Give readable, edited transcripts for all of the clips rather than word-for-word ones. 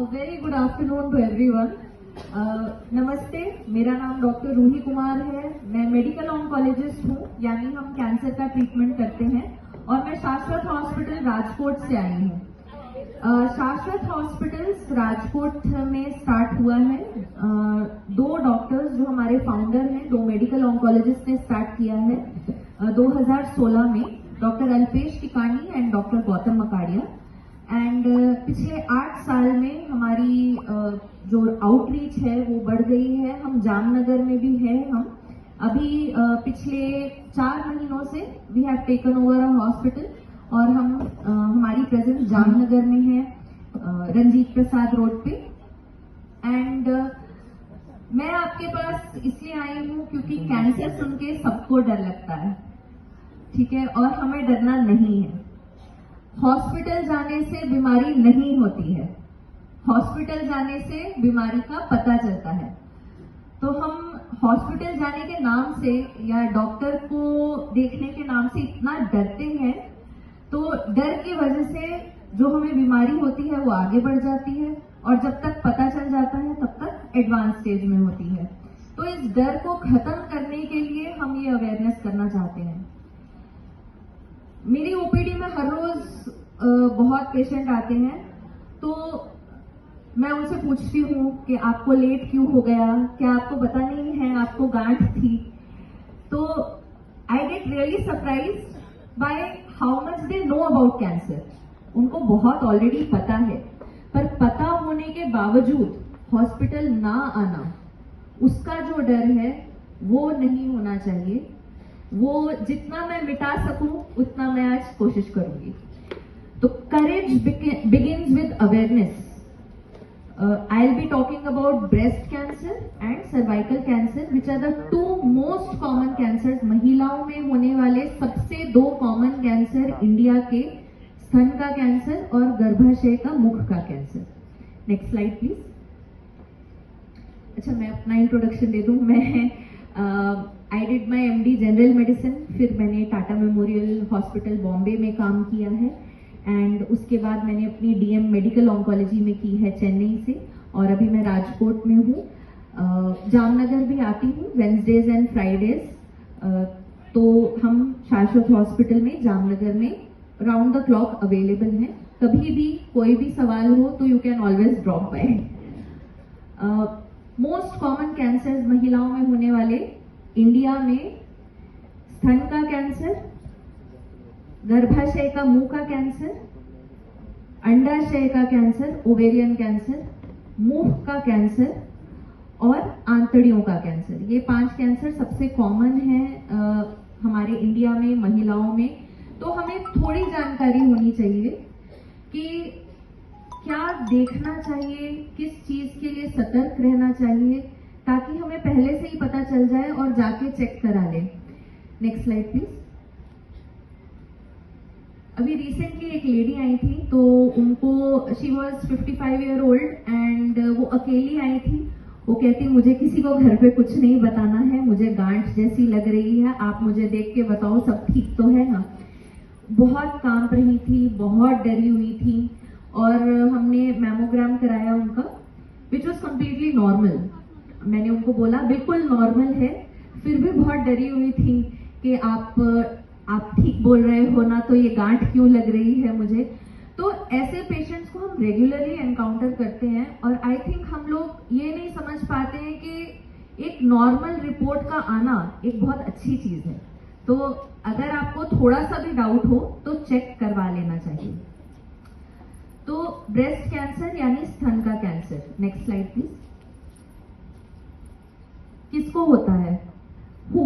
Very good afternoon to everyone. नमस्ते, मेरा नाम डॉक्टर रूही कुमार है। मैं मेडिकल ऑन्कोलॉजिस्ट हूँ, यानी हम कैंसर का ट्रीटमेंट करते हैं और मैं शाश्वत हॉस्पिटल राजकोट से आई हूँ। शाश्वत हॉस्पिटल राजकोट में स्टार्ट हुआ है। दो डॉक्टर्स जो हमारे फाउंडर हैं, दो मेडिकल ऑन्कोलॉजिस्ट ने स्टार्ट किया है 2016 में, doctor Alpesh Tikani and doctor Gautam Makadia. And पिछले 8 साल में हमारी जो आउटरीच है वो बढ़ गई है। हम जामनगर में भी है। हम अभी पिछले 4 महीनों से we have taken over a hospital और हम हमारी प्रेजेंस जामनगर में है, रंजीत प्रसाद रोड पे। एंड मैं आपके पास इसलिए आई हूँ क्योंकि कैंसर सुन के सबको डर लगता है, ठीक है, और हमें डरना नहीं है। हॉस्पिटल जाने से बीमारी नहीं होती है, हॉस्पिटल जाने से बीमारी का पता चलता है। तो हम हॉस्पिटल जाने के नाम से या डॉक्टर को देखने के नाम से इतना डरते हैं, तो डर की वजह से जो हमें बीमारी होती है वो आगे बढ़ जाती है और जब तक पता चल जाता है तब तक एडवांस स्टेज में होती है। तो इस डर को खत्म करने के लिए हम ये अवेयरनेस करना चाहते हैं। मेरी ओपीडी में हर रोज बहुत पेशेंट आते हैं, तो मैं उनसे पूछती हूँ कि आपको लेट क्यों हो गया, क्या आपको पता नहीं है आपको गांठ थी। तो I get really surprised by how much they know about cancer. उनको बहुत ऑलरेडी पता है, पर पता होने के बावजूद हॉस्पिटल ना आना, उसका जो डर है वो नहीं होना चाहिए। वो जितना मैं मिटा सकूं उतना मैं आज कोशिश करूंगी। तो courage begins with awareness. I will be talking about breast cancer and cervical cancer, which are the 2 most common cancer. महिलाओं में होने वाले सबसे 2 कॉमन कैंसर इंडिया के, स्तन का कैंसर और गर्भाशय का मुख का कैंसर। Next slide please. अच्छा, मैं अपना इंट्रोडक्शन दे दूं। मैं I did my MD general medicine, फिर मैंने टाटा मेमोरियल हॉस्पिटल बॉम्बे में काम किया है एंड उसके बाद मैंने अपनी DM मेडिकल ऑन्कोलॉजी में की है चेन्नई से, और अभी मैं राजकोट में हूँ। जामनगर भी आती हूँ वेंसडेज एंड फ्राइडेज। तो हम शाश्वत हॉस्पिटल में जामनगर में राउंड द क्लॉक अवेलेबल हैं। कभी भी कोई भी सवाल हो तो you can always drop by. Most common cancer महिलाओं में होने वाले इंडिया में स्तन का कैंसर, गर्भाशय का मुंह का कैंसर, अंडाशय का कैंसर, ओवेरियन कैंसर, मुंह का कैंसर और आंतड़ियों का कैंसर। ये 5 कैंसर सबसे कॉमन है हमारे इंडिया में महिलाओं में। तो हमें थोड़ी जानकारी होनी चाहिए कि क्या देखना चाहिए, किस चीज के लिए सतर्क रहना चाहिए, ताकि हमें पहले से ही पता चल जाए और जाके चेक करा ले। Next slide please. अभी रिसेंटली एक लेडी आई थी, तो उनको she was 55 year old and वो अकेली आई थी। वो कहती मुझे किसी को घर पे कुछ नहीं बताना है, मुझे गांठ जैसी लग रही है, आप मुझे देख के बताओ सब ठीक तो है ना। बहुत कांप रही थी, बहुत डरी हुई थी और हमने मैमोग्राम कराया उनका, विच वॉज कम्प्लीटली नॉर्मल। मैंने उनको बोला बिल्कुल नॉर्मल है, फिर भी बहुत डरी हुई थी कि आप ठीक बोल रहे हो ना, तो ये गांठ क्यों लग रही है मुझे। तो ऐसे पेशेंट्स को हम रेगुलरली एनकाउंटर करते हैं और आई थिंक हम लोग ये नहीं समझ पाते हैं कि एक नॉर्मल रिपोर्ट का आना एक बहुत अच्छी चीज है। तो अगर आपको थोड़ा सा भी डाउट हो तो चेक करवा लेना चाहिए। तो ब्रेस्ट कैंसर यानी स्तन का कैंसर। Next slide please. किसको होता है? हु?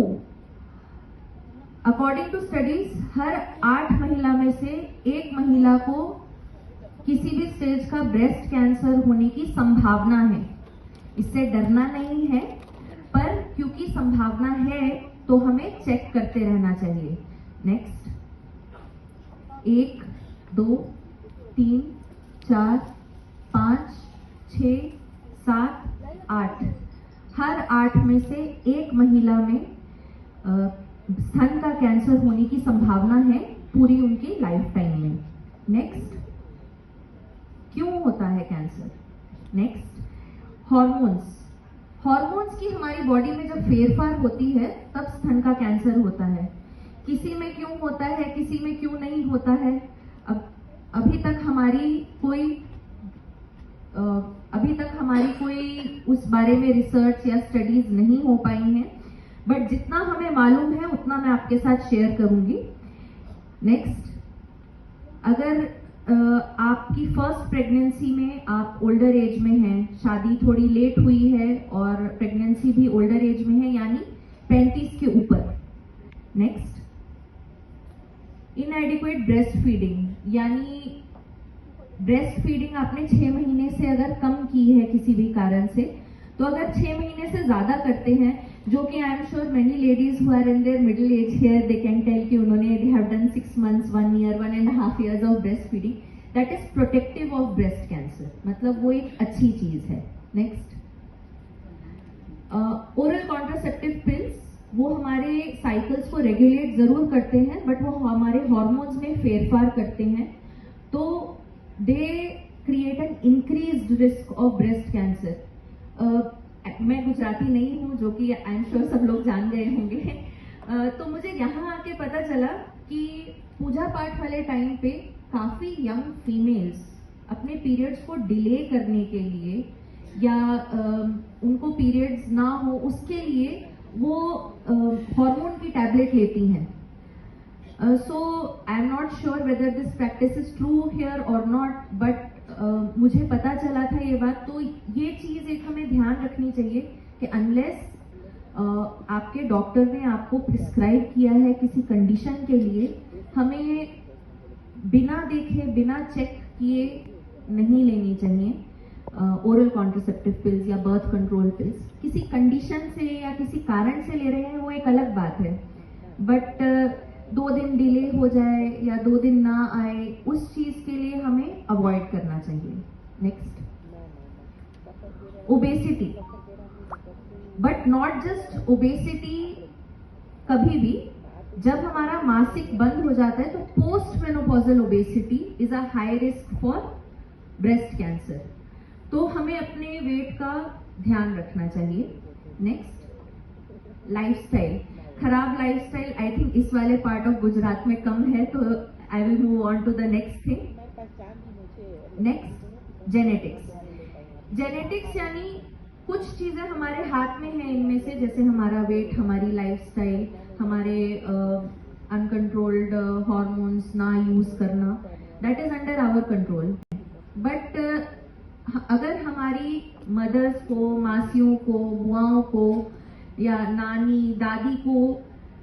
अकॉर्डिंग टू स्टडीज, हर 8 महिला में से 1 महिला को किसी भी स्टेज का ब्रेस्ट कैंसर होने की संभावना है। इससे डरना नहीं है, पर क्योंकि संभावना है तो हमें चेक करते रहना चाहिए। नेक्स्ट। 1, 2, 3, 4, 5, 6, 7, 8। हर 8 में से 1 महिला में स्तन का कैंसर होने की संभावना है पूरी उनकी लाइफ टाइम में। नेक्स्ट। क्यों होता है कैंसर? नेक्स्ट, हॉर्मोन्स की हमारी बॉडी में जब फेरफार होती है तब स्तन का कैंसर होता है। किसी में क्यों होता है, किसी में क्यों नहीं होता है, अभी तक हमारी कोई उस बारे में रिसर्च या स्टडीज नहीं हो पाई हैं, बट जितना हमें मालूम है उतना मैं आपके साथ शेयर करूंगी। नेक्स्ट, अगर आपकी फर्स्ट प्रेगनेंसी में आप ओल्डर एज में हैं, शादी थोड़ी लेट हुई है और प्रेगनेंसी भी ओल्डर एज में है यानी 35 के ऊपर। नेक्स्ट, इनएडिक्वेट ब्रेस्ट फीडिंग यानी ब्रेस्ट फीडिंग आपने 6 महीने से अगर कम की है किसी भी कारण से, तो अगर 6 महीने से ज्यादा करते हैं, जो कि I am sure many ladies who are in their middle age here they can tell कि उन्होंने they have done 6 months, 1 year, 1.5 years of breast feeding, that is protective of breast cancer, मतलब वो एक अच्छी चीज है। नेक्स्ट, ओरल कॉन्ट्रासेप्टिव पिल्स, वो हमारे साइकिल्स को रेगुलेट जरूर करते हैं बट वो हमारे हार्मोन्स में फेरफार करते हैं, तो they create an increased risk of breast cancer. मैं गुजराती नहीं हूँ, जो कि आई एम श्योर सब लोग जान गए होंगे। तो मुझे यहाँ आके पता चला कि पूजा पाठ वाले टाइम पे काफी यंग फीमेल्स अपने पीरियड्स को डिले करने के लिए या उनको पीरियड्स ना हो उसके लिए वो हार्मोन की टैबलेट लेती हैं। So I'm not sure whether this practice is true here or not, but मुझे पता चला था ये बात, तो ये चीज एक हमें ध्यान रखनी चाहिए कि अनलेस आपके डॉक्टर ने आपको प्रिस्क्राइब किया है किसी कंडीशन के लिए, हमें बिना देखे बिना चेक किए नहीं लेनी चाहिए ओरल कॉन्ट्रासेप्टिव पिल्स या बर्थ कंट्रोल पिल्स। किसी कंडीशन से या किसी कारण से ले रहे हैं वो एक अलग बात है, बट 2 दिन डिले हो जाए या 2 दिन ना आए, उस चीज के लिए हमें अवॉइड करना चाहिए। Next, obesity, but not just obesity, कभी भी जब हमारा मासिक बंद हो जाता है तो post menopausal obesity is a high risk for breast cancer, तो हमें अपने वेट का ध्यान रखना चाहिए। नेक्स्ट, लाइफस्टाइल, खराब लाइफस्टाइल आई थिंक इस वाले पार्ट ऑफ गुजरात में कम है, तो I will move on to the next thing. Next, genetics यानी कुछ चीजें हमारे हाथ में है इनमें से, जैसे हमारा वेट, हमारी लाइफस्टाइल, हमारे अनकंट्रोल्ड हार्मोन्स ना यूज करना, that is under our control. But अगर हमारी मदर्स को, मासियों को, बुआओं को या नानी दादी को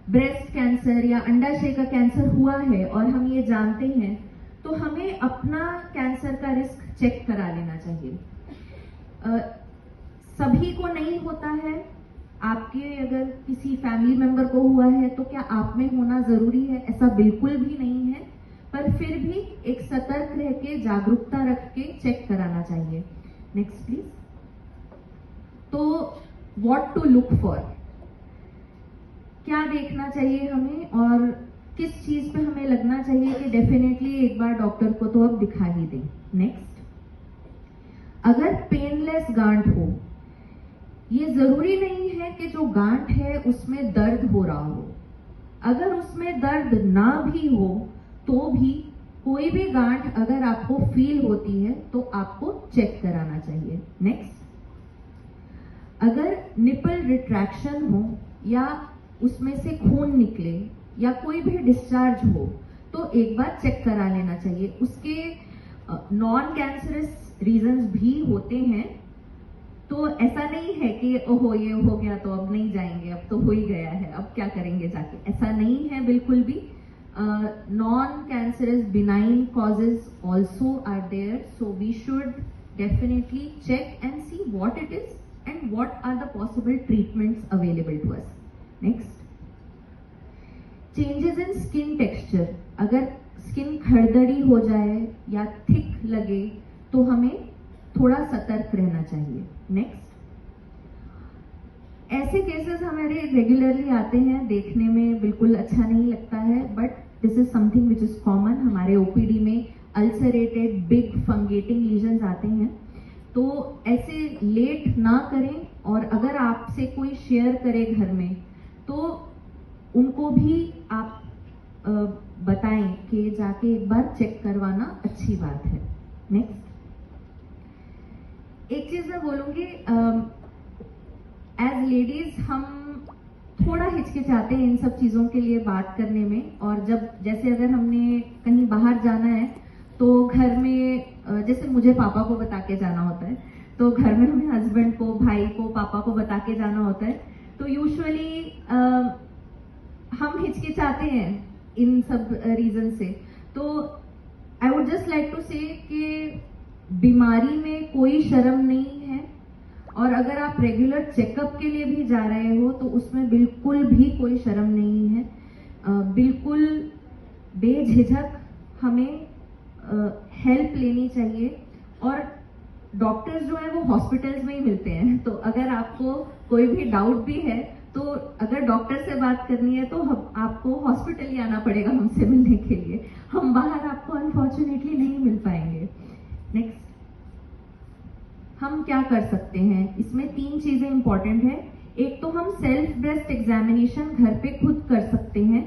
ब्रेस्ट कैंसर या अंडाशय का कैंसर हुआ है और हम ये जानते हैं, तो हमें अपना कैंसर का रिस्क चेक करा लेना चाहिए। सभी को नहीं होता है, आपके अगर किसी फैमिली मेंबर को हुआ है तो क्या आप में होना जरूरी है? ऐसा बिल्कुल भी नहीं है, पर फिर भी एक सतर्क रह के, जागरूकता रख के चेक कराना चाहिए। Next please. तो व्हाट टू लुक फॉर, क्या देखना चाहिए हमें और किस चीज पे हमें लगना चाहिए कि डेफिनेटली एक बार डॉक्टर को तो अब दिखा ही दें। नेक्स्ट, अगर पेनलेस गांठ हो, ये जरूरी नहीं है कि जो गांठ है उसमें दर्द हो रहा हो, अगर उसमें दर्द ना भी हो तो भी कोई भी गांठ अगर आपको फील होती है तो आपको चेक कराना चाहिए। नेक्स्ट, अगर निपल रिट्रैक्शन हो या उसमें से खून निकले या कोई भी डिस्चार्ज हो तो एक बार चेक करा लेना चाहिए। उसके नॉन कैंसरस रीजंस भी होते हैं, तो ऐसा नहीं है कि ओहो ये हो गया तो अब नहीं जाएंगे, अब तो हो ही गया है, अब क्या करेंगे जाके, ऐसा नहीं है बिल्कुल भी। Non cancerous benign causes also are there, so we should definitely check and see what it is and what are the possible treatments available to us. Next, changes in skin texture. अगर skin खड़दड़ी हो जाए या thick लगे तो हमें थोड़ा सतर्क रहना चाहिए. नेक्स्ट, ऐसे केसेस हमारे रेगुलरली आते हैं, देखने में बिल्कुल अच्छा नहीं लगता है, but this is something which is common. हमारे ओपीडी में अल्सरेटेड बिग फंगेटिंग लीजन्स आते हैं, तो ऐसे लेट ना करें, और अगर आपसे कोई शेयर करे घर में तो उनको भी आप बताएं कि जाके एक बार चेक करवाना अच्छी बात है। नेक्स्ट, एक चीज मैं बोलूंगी, एज लेडीज हम थोड़ा हिचकिचाते हैं इन सब चीजों के लिए बात करने में, और जब जैसे अगर हमने कहीं बाहर जाना है तो घर में जैसे मुझे पापा को बता के जाना होता है, तो घर में हमें हस्बैंड को, भाई को, पापा को बता के जाना होता है, तो यूजुअली हम हिचकिचाते हैं इन सब रीजन से। तो I would just like to say कि बीमारी में कोई शर्म नहीं है, और अगर आप रेगुलर चेकअप के लिए भी जा रहे हो तो उसमें बिल्कुल भी कोई शर्म नहीं है। बिल्कुल बेझिझक हमें हेल्प लेनी चाहिए, और डॉक्टर्स जो है वो हॉस्पिटल्स में ही मिलते हैं, तो अगर आपको कोई भी डाउट भी है तो अगर डॉक्टर से बात करनी है तो आपको हॉस्पिटल ही आना पड़ेगा हमसे मिलने के लिए, हम बाहर आपको अनफॉर्चुनेटली नहीं मिल पाएंगे। नेक्स्ट, हम क्या कर सकते हैं, इसमें 3 चीजें इंपॉर्टेंट है। एक तो हम सेल्फ ब्रेस्ट एग्जामिनेशन घर पे खुद कर सकते हैं,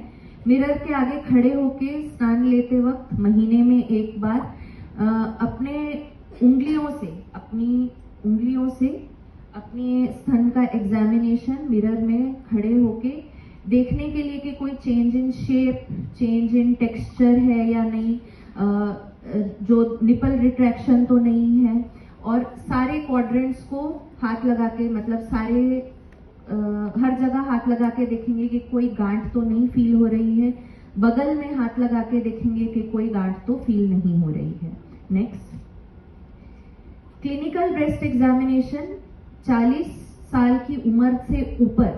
मिरर के आगे खड़े होके स्नान लेते वक्त महीने में एक बार अपने अपनी उंगलियों से अपने स्तन का एग्जामिनेशन मिरर में खड़े होके देखने के लिए कि कोई change in shape, change in texture है या नहीं, जो निपल रिट्रैक्शन तो नहीं है, और सारे क्वाड्रेंट्स को हाथ लगा के, मतलब हर जगह हाथ लगा के देखेंगे कि कोई गांठ तो नहीं फील हो रही है, बगल में हाथ लगा के देखेंगे कि कोई गांठ तो फील नहीं हो रही है। नेक्स्ट, क्लिनिकल ब्रेस्ट एग्जामिनेशन 40 साल की उम्र से ऊपर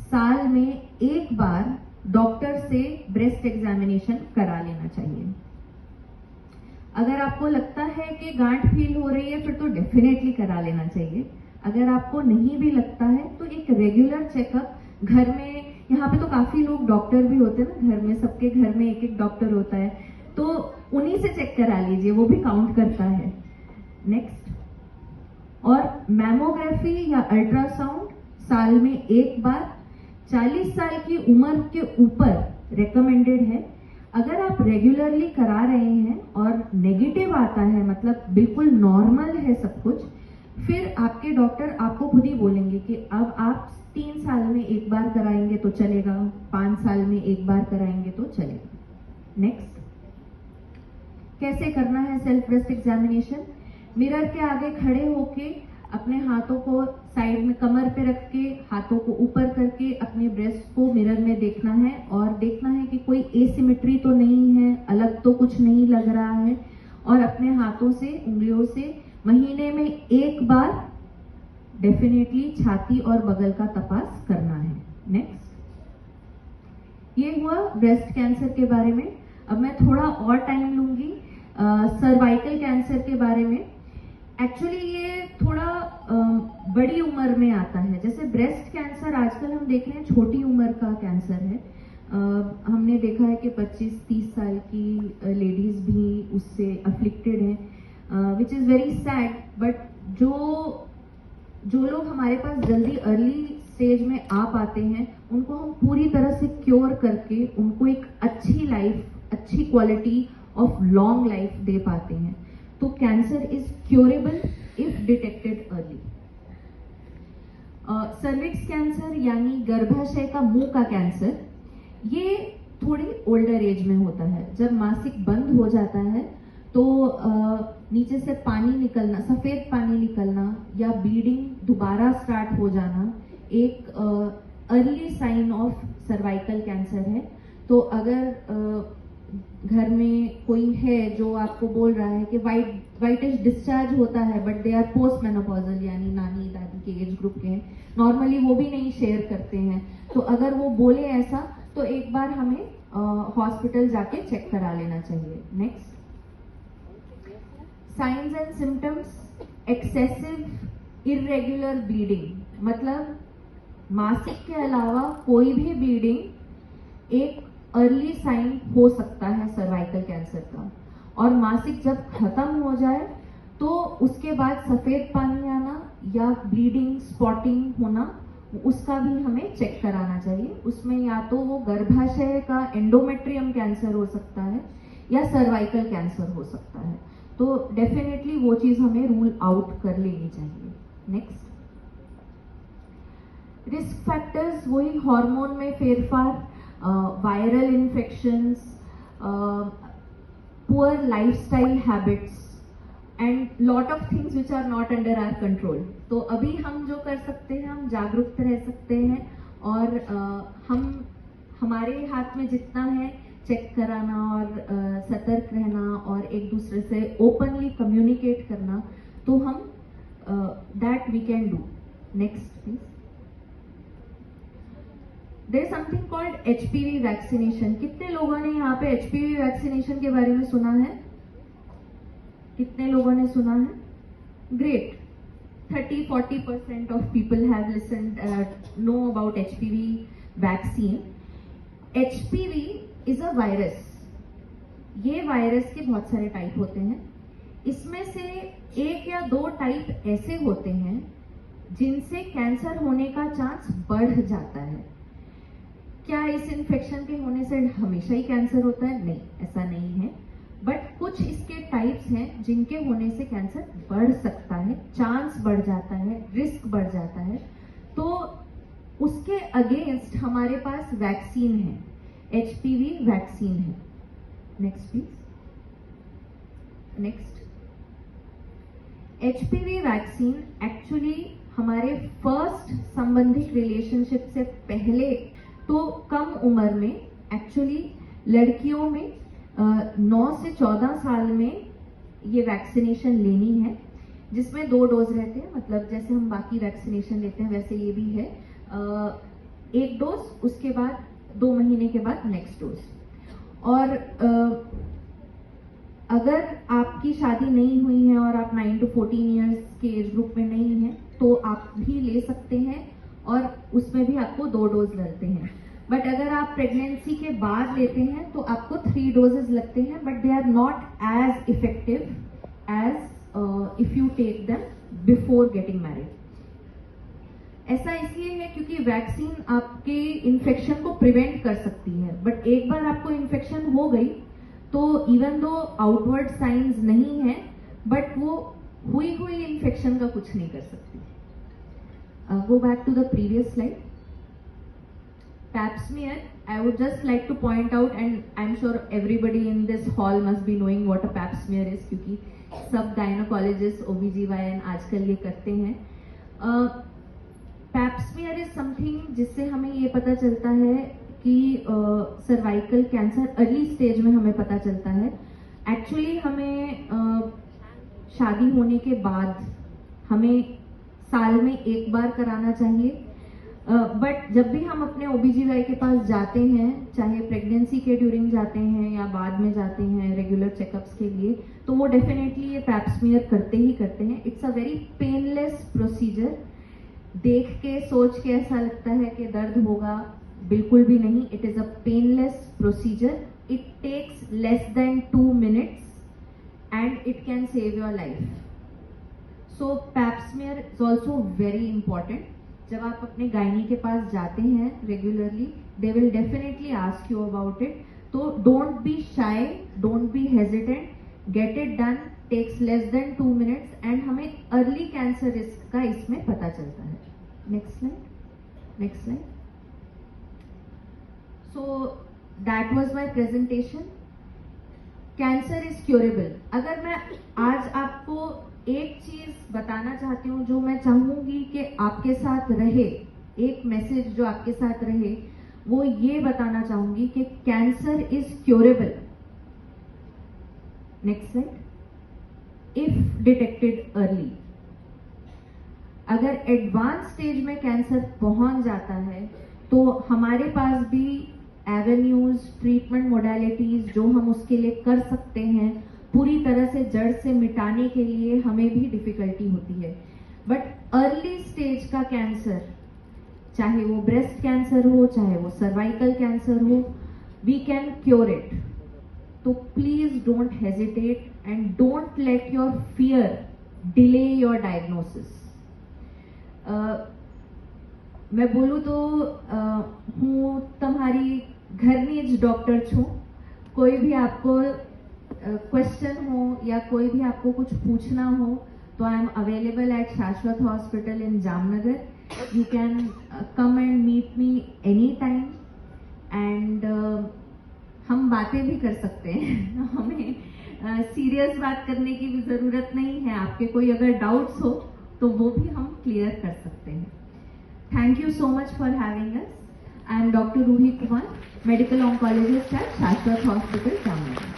साल में एक बार डॉक्टर से ब्रेस्ट एग्जामिनेशन करा लेना चाहिए। अगर आपको लगता है कि गांठ फील हो रही है फिर तो डेफिनेटली करा लेना चाहिए। अगर आपको नहीं भी लगता है तो एक रेगुलर चेकअप घर में, यहाँ पे तो काफी लोग डॉक्टर भी होते हैं ना, घर में सबके घर में एक एक डॉक्टर होता है, तो उन्हीं से चेक करा लीजिए, वो भी काउंट करता है। नेक्स्ट, और मैमोग्राफी या अल्ट्रासाउंड साल में एक बार 40 साल की उम्र के ऊपर रेकमेंडेड है। अगर आप रेगुलरली करा रहे हैं और नेगेटिव आता है, मतलब बिल्कुल नॉर्मल है सब कुछ, फिर आपके डॉक्टर आपको खुद ही बोलेंगे कि अब आप 3 साल में एक बार कराएंगे तो चलेगा, 5 साल में एक बार कराएंगे तो चलेगा। नेक्स्ट, कैसे करना है सेल्फ ब्रेस्ट एग्जामिनेशन? मिरर के आगे खड़े होके अपने हाथों को साइड में कमर पे रख के, हाथों को ऊपर करके अपने ब्रेस्ट को मिरर में देखना है, और देखना है कि कोई एसिमेट्री तो नहीं है, अलग तो कुछ नहीं लग रहा है, और अपने हाथों से, उंगलियों से महीने में एक बार डेफिनेटली छाती और बगल का तपास करना है। नेक्स्ट, ये हुआ ब्रेस्ट कैंसर के बारे में। अब मैं थोड़ा और टाइम लूंगी सर्वाइकल कैंसर के बारे में। एक्चुअली ये थोड़ा बड़ी उम्र में आता है। जैसे ब्रेस्ट कैंसर आजकल हम देख रहे हैं छोटी उम्र का कैंसर है। हमने देखा है कि 25-30 साल की लेडीज भी उससे अफ्लिक्टेड हैं, which is very sad. But जो लोग हमारे पास जल्दी अर्ली स्टेज में आ पाते हैं, उनको हम पूरी तरह से क्योर करके उनको एक अच्छी लाइफ, अच्छी क्वालिटी ऑफ लॉन्ग लाइफ दे पाते हैं। तो cancer is curable if detected early. Cervix cancer यानी गर्भाशय का मुंह का कैंसर, ये थोड़ी ओल्डर एज में होता है। जब मासिक बंद हो जाता है तो नीचे से पानी निकलना, सफेद पानी निकलना या ब्लीडिंग दोबारा स्टार्ट हो जाना एक early sign of cervical cancer है। तो अगर घर में कोई है जो आपको बोल रहा है कि वाइटिश डिस्चार्ज होता है but they R post menopausal, यानी नानी दादी के एज ग्रुप के हैं, नॉर्मली वो भी नहीं शेयर करते हैं, तो अगर वो बोले ऐसा तो एक बार हमें हॉस्पिटल जाके चेक करा लेना चाहिए। Next, science and symptoms, excessive irregular bleeding, मतलब मासिक के अलावा कोई भी ब्लीडिंग एक अर्ली साइन हो सकता है सर्वाइकल कैंसर का। और मासिक जब खत्म हो जाए तो उसके बाद सफेद पानी आना या ब्लीडिंग, स्पॉटिंग होना, उसका भी हमें चेक कराना चाहिए। उसमें या तो वो गर्भाशय का एंडोमेट्रियम कैंसर हो सकता है या सर्वाइकल कैंसर हो सकता है, तो डेफिनेटली वो चीज हमें रूल आउट कर लेनी चाहिए। नेक्स्ट, रिस्क फैक्टर्स, वही हार्मोन में फेरफार, viral infections, poor lifestyle habits and lot of things which are not under our control. तो अभी हम जो कर सकते हैं, हम जागरूक रह सकते हैं और हम हमारे हाथ में जितना है चेक कराना और सतर्क रहना और एक दूसरे से ओपनली कम्युनिकेट करना, तो हम that we can do. Next please. There is something called HPV vaccination. कितने लोगों ने यहाँ पे एचपीवी वैक्सीनेशन के बारे में सुना है? कितने लोगों ने सुना है? Great, 30-40% of people have listened, know about HPV vaccine. HPV is a virus. ये वायरस के बहुत सारे टाइप होते हैं। इसमें से एक या दो टाइप ऐसे होते हैं जिनसे कैंसर होने का चांस बढ़ जाता है। क्या इस इन्फेक्शन के होने से हमेशा ही कैंसर होता है? नहीं, ऐसा नहीं है, बट कुछ इसके टाइप्स हैं जिनके होने से कैंसर बढ़ सकता है, चांस बढ़ जाता है, रिस्क बढ़ जाता है, तो उसके अगेंस्ट हमारे पास वैक्सीन है, एचपीवी वैक्सीन है। Next please. Next, HPV vaccine actually हमारे फर्स्ट संबंधित रिलेशनशिप से पहले, तो कम उम्र में, एक्चुअली लड़कियों में 9 से 14 साल में ये वैक्सीनेशन लेनी है, जिसमें 2 डोज रहते हैं। मतलब जैसे हम बाकी वैक्सीनेशन लेते हैं वैसे ये भी है, 1 डोज, उसके बाद 2 महीने के बाद नेक्स्ट डोज। और अगर आपकी शादी नहीं हुई है और आप 9 to 14 ईयर्स के एज ग्रुप में नहीं हैं, तो आप भी ले सकते हैं और उसमें भी आपको 2 डोज लगते हैं। बट अगर आप प्रेगनेंसी के बाद लेते हैं तो आपको 3 डोजेस लगते हैं, but they are not as effective as if you take them before getting married. ऐसा इसलिए है क्योंकि वैक्सीन आपके इन्फेक्शन को प्रिवेंट कर सकती है, बट एक बार आपको इन्फेक्शन हो गई तो इवन दो आउटवर्ड साइंस नहीं है, बट वो हुई इन्फेक्शन का कुछ नहीं कर सकती। Go back to the previous slide. Pap smear, I would just like to point out, and I'm sure everybody in this hall must be knowing what a pap smear is, क्योंकि सब gynecologists, OBGYN आजकल ये करते हैं। Pap smear is something जिससे हमें ये पता चलता है कि सर्वाइकल कैंसर अर्ली स्टेज में हमें पता चलता है। एक्चुअली हमें शादी होने के बाद हमें साल में 1 बार कराना चाहिए, बट जब भी हम अपने OBGYN के पास जाते हैं, चाहे प्रेगनेंसी के ड्यूरिंग जाते हैं या बाद में जाते हैं रेगुलर चेकअप्स के लिए, तो वो डेफिनेटली ये पैप स्मीयर करते ही करते हैं। It's a very painless procedure. देख के सोच के ऐसा लगता है कि दर्द होगा, बिल्कुल भी नहीं। It is a painless procedure. It takes less than 2 minutes and it can save your life. So pap smear is also very important. जब आप अपने गायनी के पास जाते हैं regularly, they will definitely ask you about it. तो don't be shy, don't be hesitant, get it done, takes less than 2 minutes and हमें early cancer risk का इसमें पता चलता है। Next slide, next slide. So that was my presentation. Cancer is curable. अगर मैं आज आपको एक चीज बताना चाहती हूँ जो मैं चाहूंगी कि आपके साथ रहे, एक मैसेज जो आपके साथ रहे, वो ये बताना चाहूंगी कि cancer is curable. Next slide. If detected early. अगर एडवांस स्टेज में कैंसर पहुंच जाता है तो हमारे पास भी एवेन्यूज, ट्रीटमेंट मोडालिटीज जो हम उसके लिए कर सकते हैं, पूरी तरह से जड़ से मिटाने के लिए हमें भी डिफिकल्टी होती है। बट अर्ली स्टेज का कैंसर, चाहे वो ब्रेस्ट कैंसर हो, चाहे वो सर्वाइकल कैंसर हो, वी कैन क्योर इट। तो please don't hesitate and don't let your fear delay your diagnosis. मैं बोलूँ तो હું તમારી ઘરની જ ડોક્ટર છું। कोई भी आपको क्वेश्चन हो या कोई भी आपको कुछ पूछना हो तो I am available at Shashwat hospital in Jamnagar. You can come and meet me any time and हम बातें भी कर सकते हैं। हमें सीरियस बात करने की भी ज़रूरत नहीं है। आपके कोई अगर डाउट्स हो तो वो भी हम क्लियर कर सकते हैं। Thank you so much for having us. I am doctor Ruhi Kumar, medical oncologist at Shashwat hospital Jamnagar.